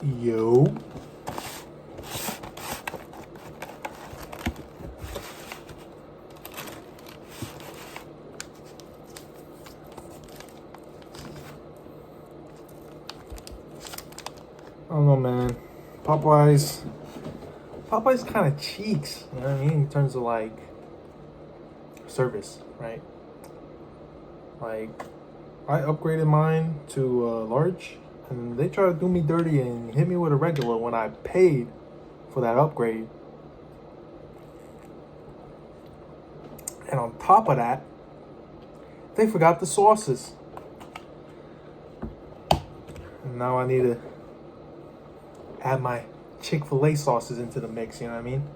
Yo. I don't know, man. Popeyes kind of cheats. You know what I mean? In terms of like service, right? Like, I upgraded mine to large, and they try to do me dirty and hit me with a regular when I paid for that upgrade. And on top of that, they forgot the sauces. And now I need to add my Chick-fil-A sauces into the mix, you know what I mean?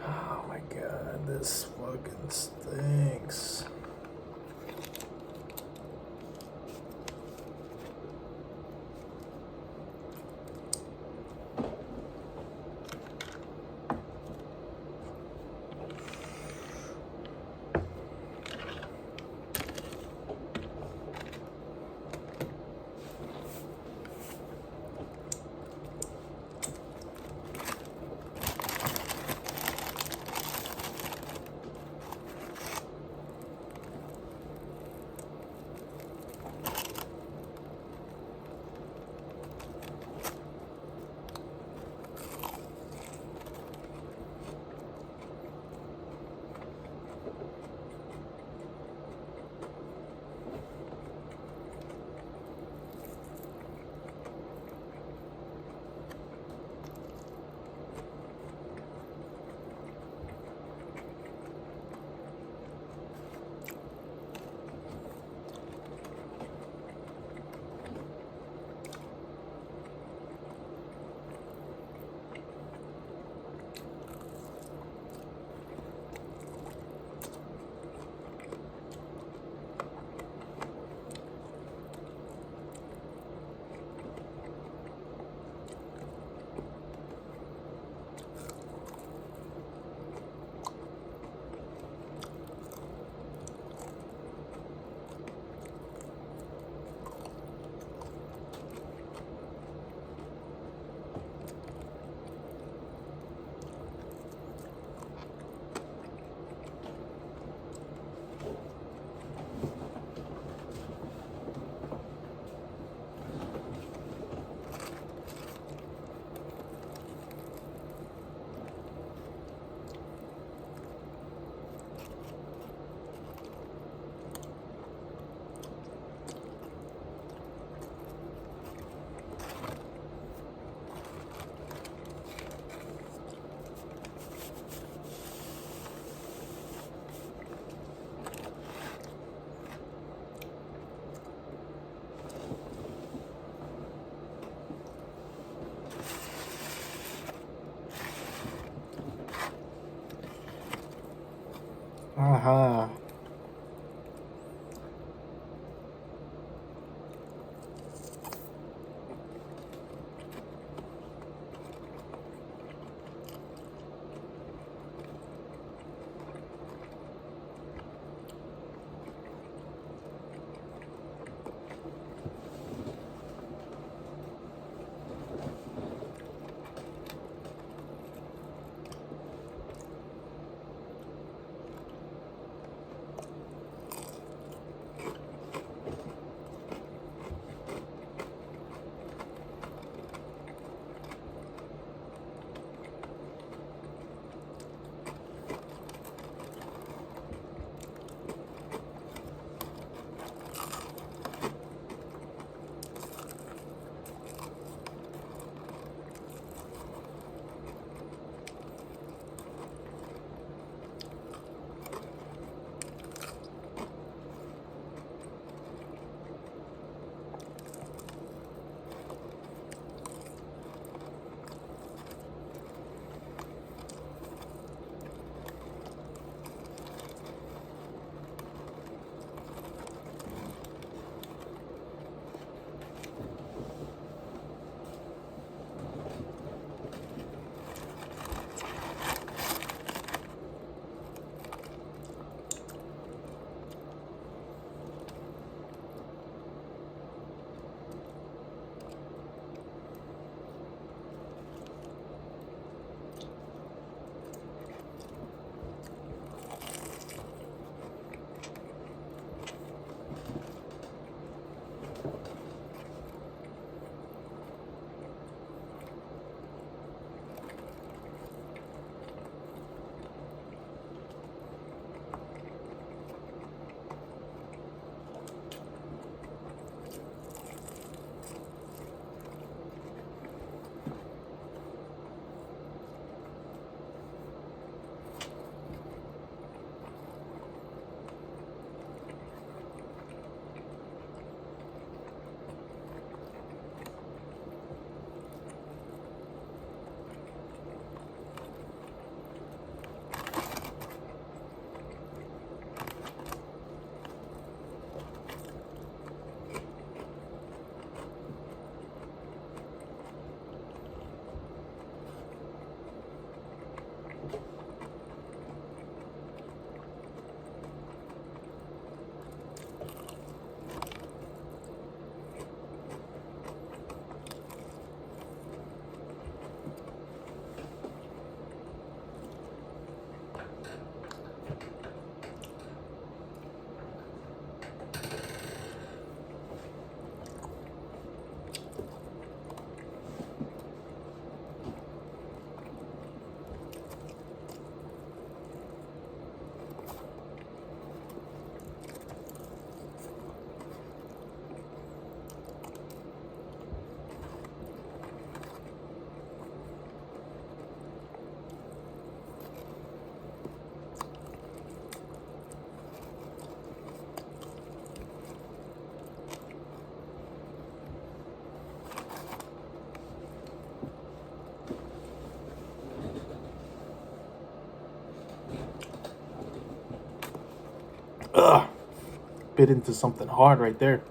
Oh my god, this fucking stinks. Aha. Ugh. Bit into something hard right there.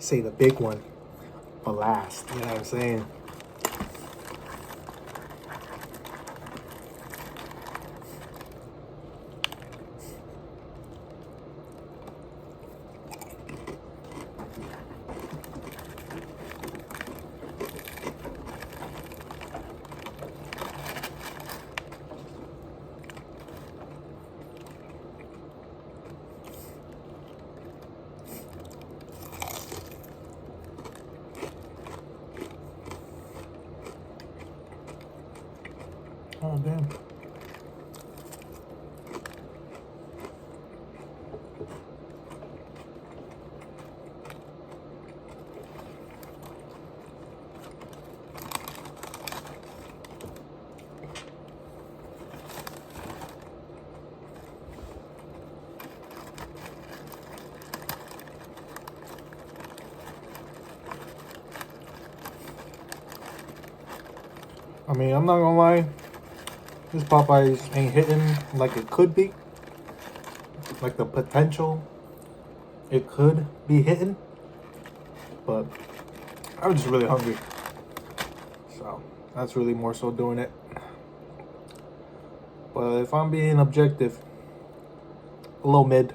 Say the big one for last. You know what I'm saying? Oh, damn. I mean, I'm not gonna lie. This Popeyes ain't hitting like it could be. Like the potential it could be hitting. But I'm just really hungry. So that's really more so doing it. But if I'm being objective, a little mid.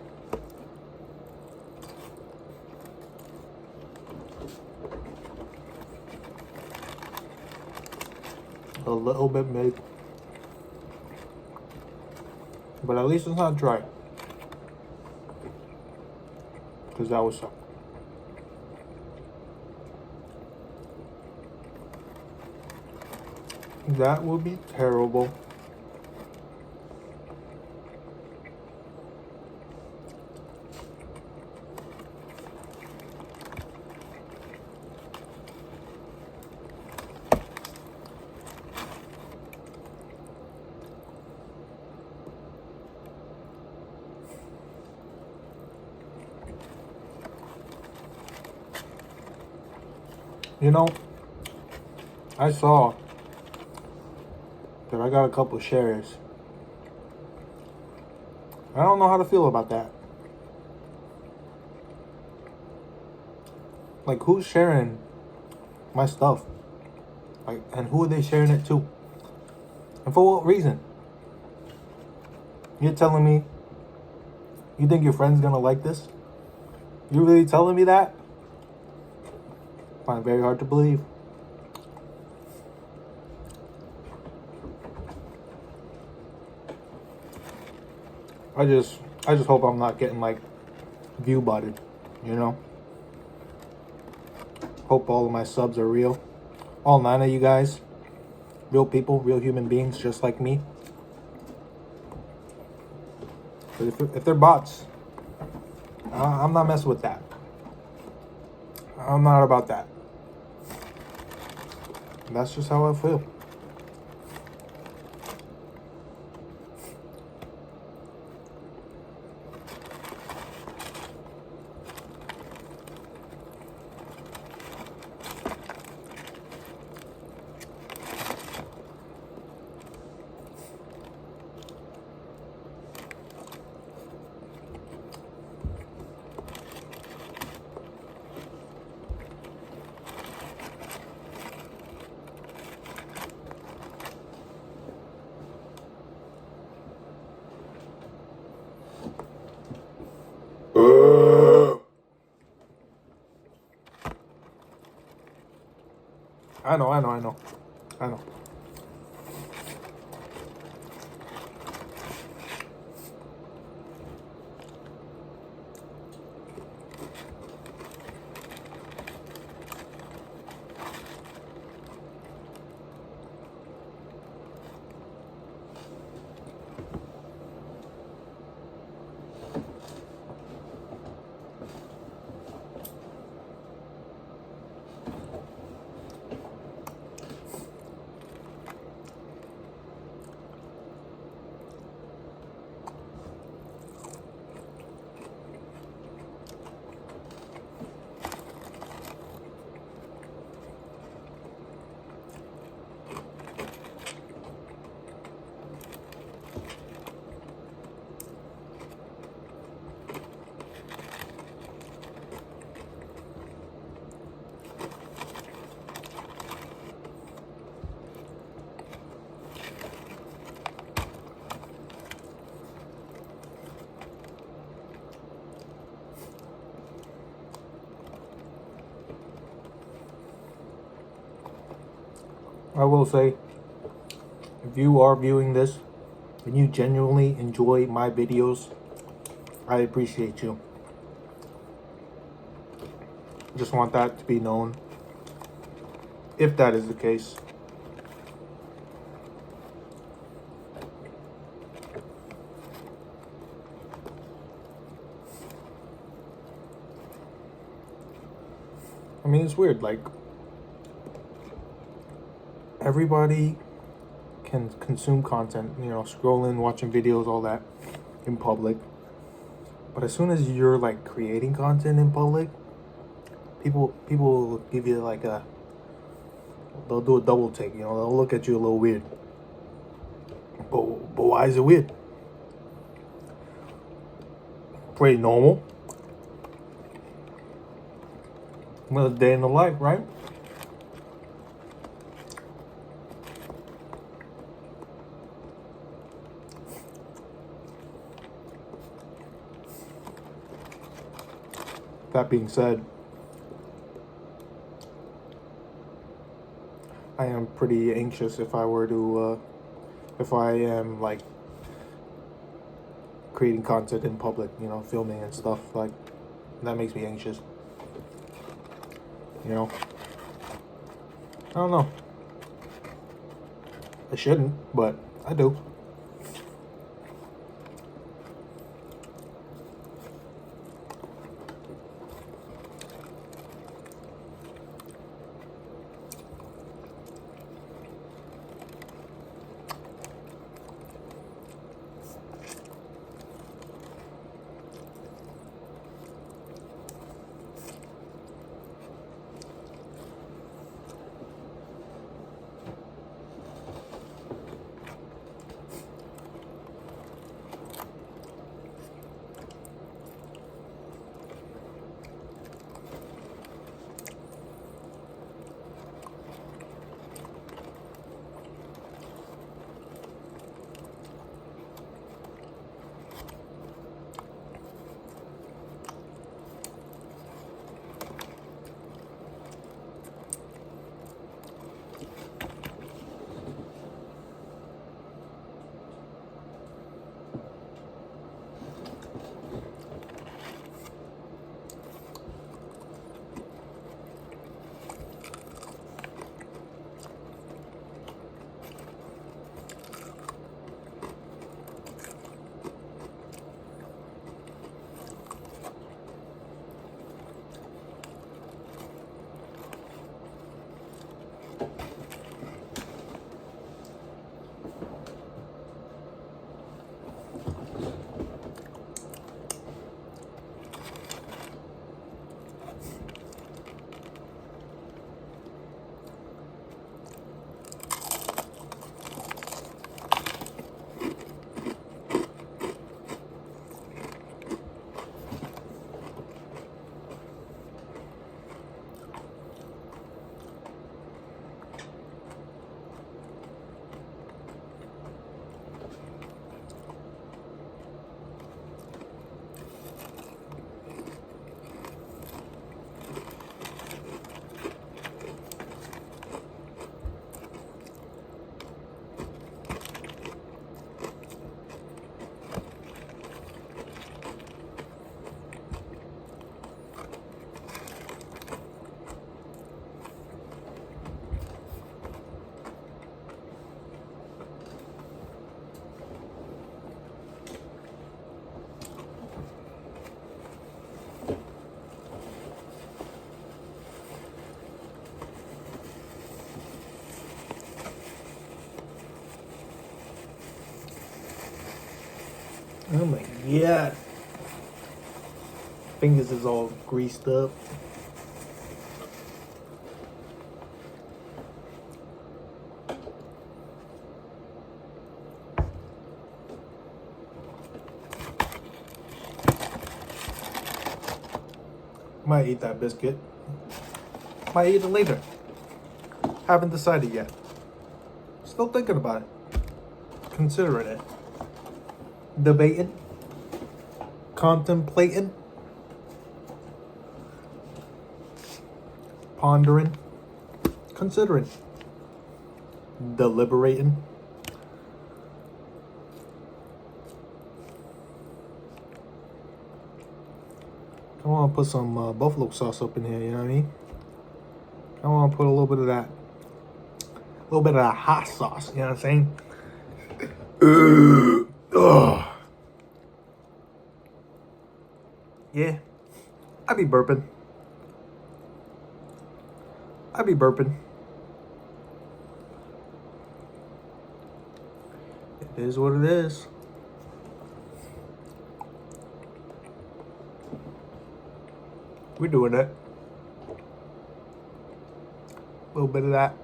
A little bit mid. But at least it's not dry. Because that would suck. That would be terrible. You know, I saw that I got a couple shares. I don't know how to feel about that. Like, who's sharing my stuff? Like, and who are they sharing it to? And for what reason? You're telling me you think your friend's gonna like this? You really telling me that? I find it very hard to believe. I just hope I'm not getting like view botted, you know? Hope all of my subs are real. All 9 of you guys. Real people, real human beings just like me. But if they're bots, I'm not messing with that. I'm not about that. that's just how I feel. I know. I will say, if you are viewing this and you genuinely enjoy my videos, I appreciate you. Just want that to be known, if that is the case. I mean, it's weird, like, everybody can consume content, you know, scrolling, watching videos, all that in public. But as soon as you're like creating content in public, people will give you like they'll do a double take, you know, they'll look at you a little weird. But why is it weird? Pretty normal. Another day in the life, right? That being said, I am pretty anxious if I am like creating content in public, you know, filming and stuff. Like, that makes me anxious. You know, I don't know. I shouldn't, but I do. Oh my god. Fingers is all greased up. Might eat that biscuit. Might eat it later. Haven't decided yet. Still thinking about it. Considering it. Debating. Contemplating. Pondering. Considering. Deliberating. I want to put some buffalo sauce up in here, you know what I mean? I want to put a little bit of that. A little bit of that hot sauce, you know what I'm saying? Ugh. Yeah, I be burping. It is what it is. We're doing it. A little bit of that.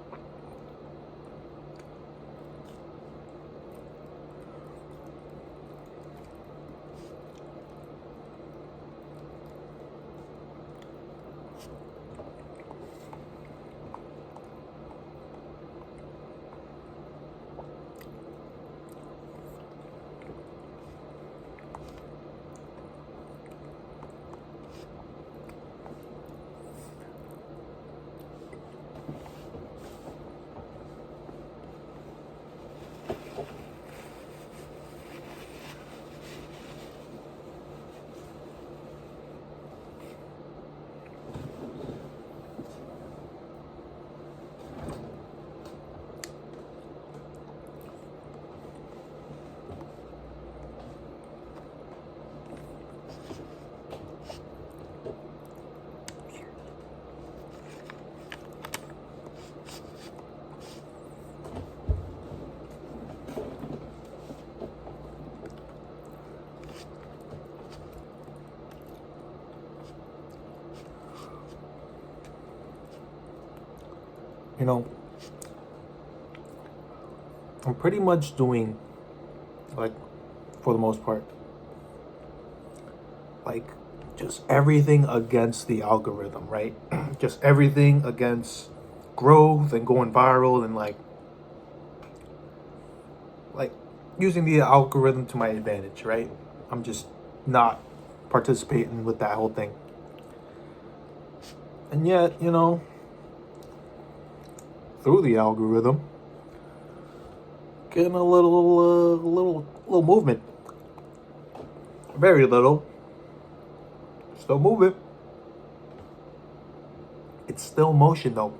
You know, I'm pretty much doing, like, for the most part, like, just everything against the algorithm, right? Just everything against growth and going viral and like using the algorithm to my advantage, right? I'm just not participating with that whole thing. And yet, you know, through the algorithm, getting a little movement. Very little. Still moving. It's still motion though.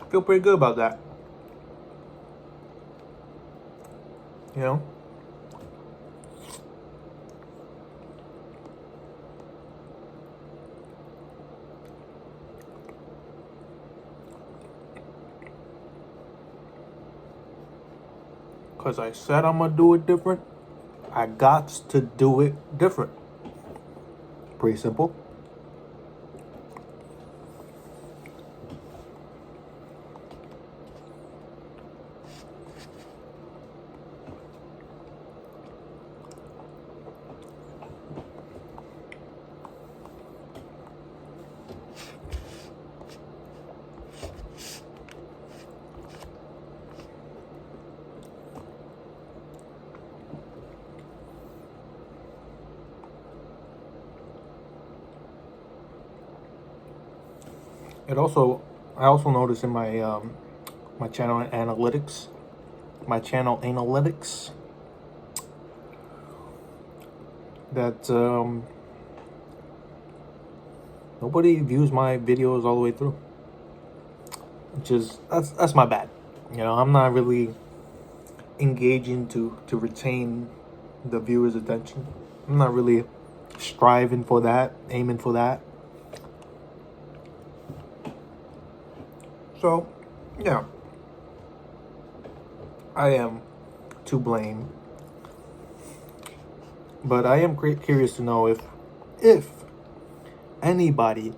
I feel pretty good about that. You know? Because I said I'm going to do it different. I got to do it different. Pretty simple. I also noticed in my my channel analytics, that nobody views my videos all the way through. Which is that's my bad. You know, I'm not really engaging to retain the viewer's attention. I'm not really striving for that, aiming for that. So, yeah. I am to blame. But I am curious to know if anybody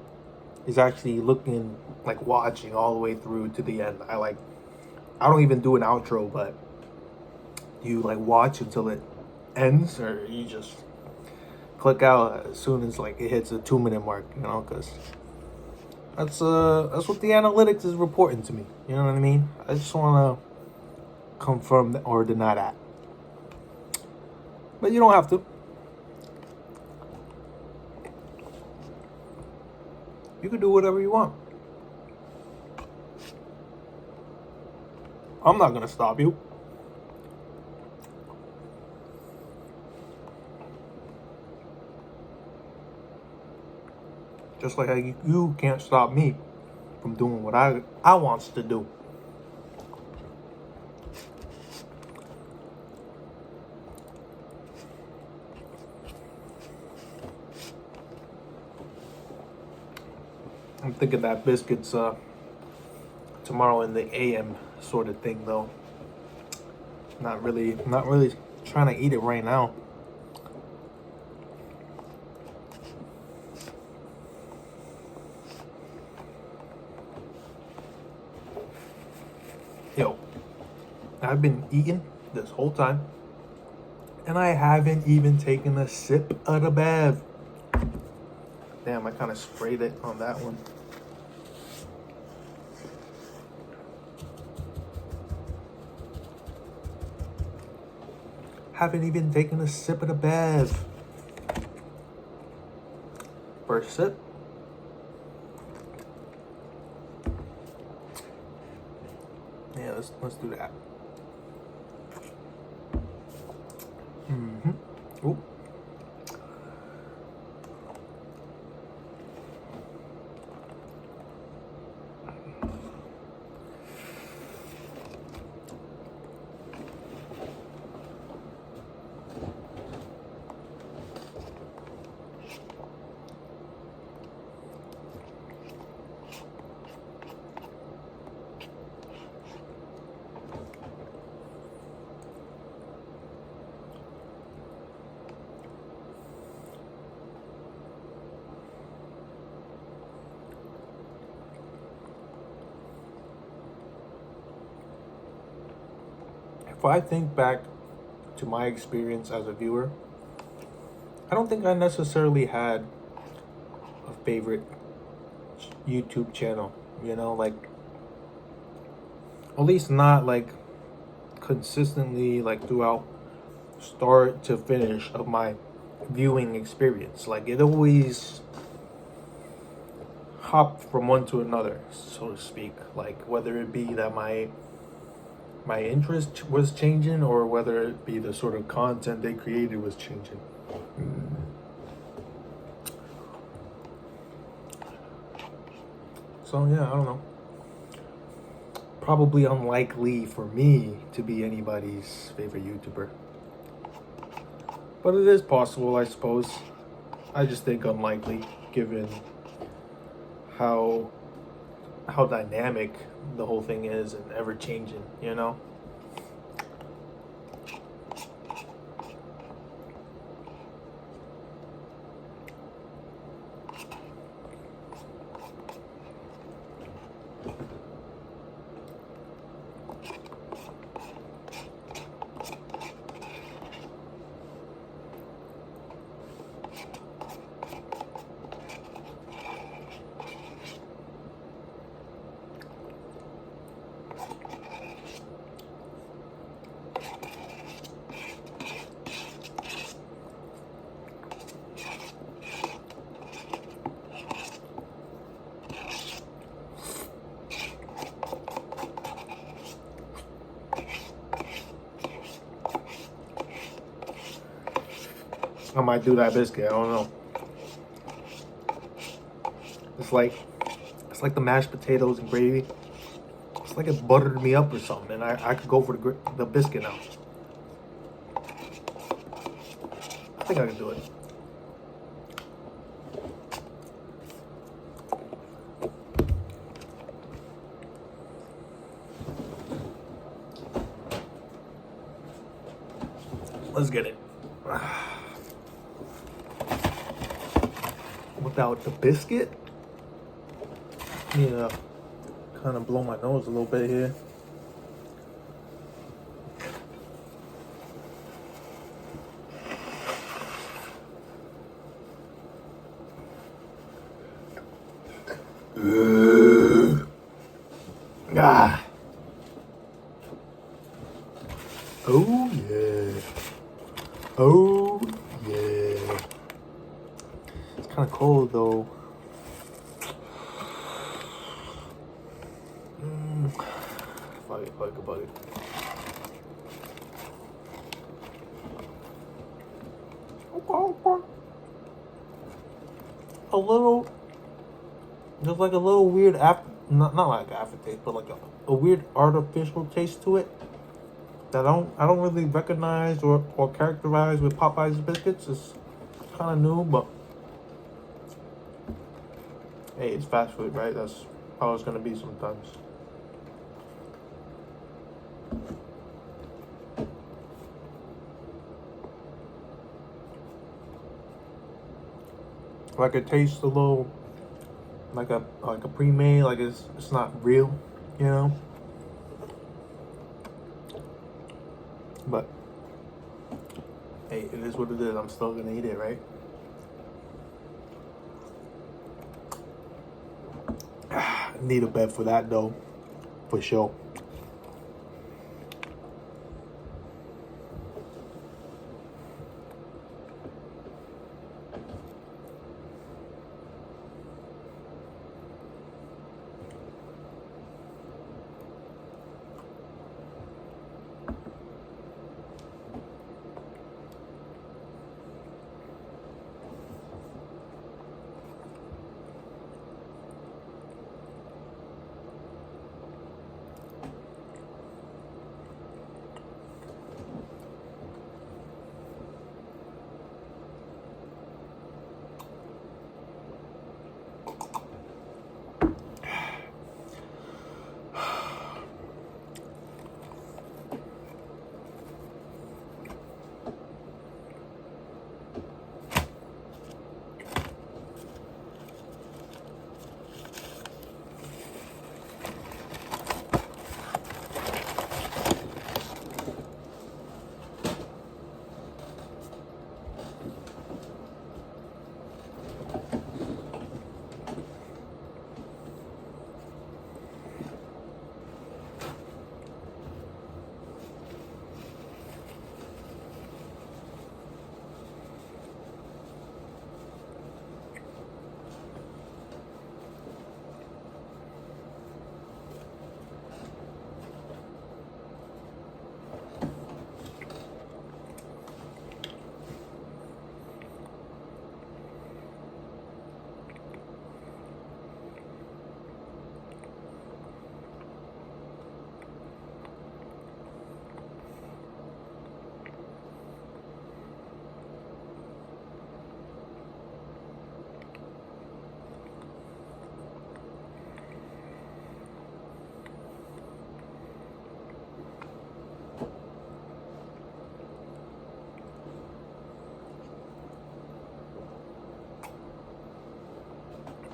is actually looking, like watching all the way through to the end. I don't even do an outro, but you like watch until it ends, or you just click out as soon as like it hits the 2 minute mark, because that's what the analytics is reporting to me. You know what I mean? I just want to confirm or deny that, but you don't have to. You can do whatever you want. I'm not gonna stop you. Just like how you can't stop me from doing what I wants to do. I'm thinking that biscuits tomorrow in the AM sort of thing though. Not really trying to eat it right now. Yo, I've been eating this whole time, and I haven't even taken a sip of the bev. Damn, I kind of sprayed it on that one. Haven't even taken a sip of the bev. First sip. Yeah, let's do that. Ooh. If I think back to my experience as a viewer, I don't think I necessarily had a favorite YouTube channel, like at least not like consistently like throughout start to finish of my viewing experience. Like it always hopped from one to another, so to speak. Like whether it be that my interest was changing, or whether it be the sort of content they created was changing. So yeah, I don't know. Probably unlikely for me to be anybody's favorite YouTuber. But it is possible, I suppose. I just think unlikely, given how dynamic the whole thing is and ever changing, I might do that biscuit. I don't know. It's like the mashed potatoes and gravy. It's like it buttered me up or something, and I could go for the biscuit now. I think I can do it. Let's get it. Without the biscuit? Yeah, kind of blow my nose a little bit here. Ah. Oh yeah. Oh yeah. It's kind of cold though. Fuck it. A little, there's like a little weird not like aftertaste, but like a weird artificial taste to it that I don't really recognize or characterize with Popeye's biscuits. It's kind of new, but hey, it's fast food, right? That's how it's gonna be sometimes. Like it tastes a little like a pre-made, like it's not real, you know. But hey, it is what it is. I'm still gonna eat it, right? Need a bet for that though, for sure.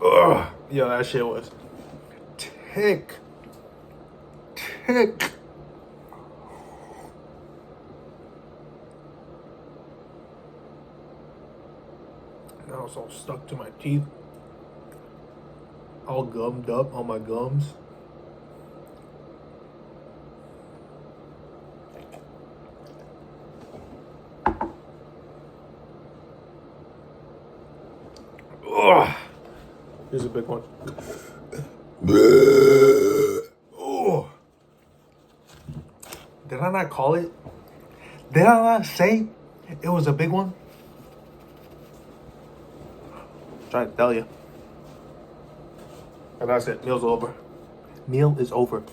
Ugh. Yo, that shit was tick. Tick. Now it's all stuck to my teeth. All gummed up on my gums. Ugh. Here's a big one. Oh. Did I not call it? Did I not say it was a big one? I'm trying to tell you. And that's it. Meal's over. Meal is over.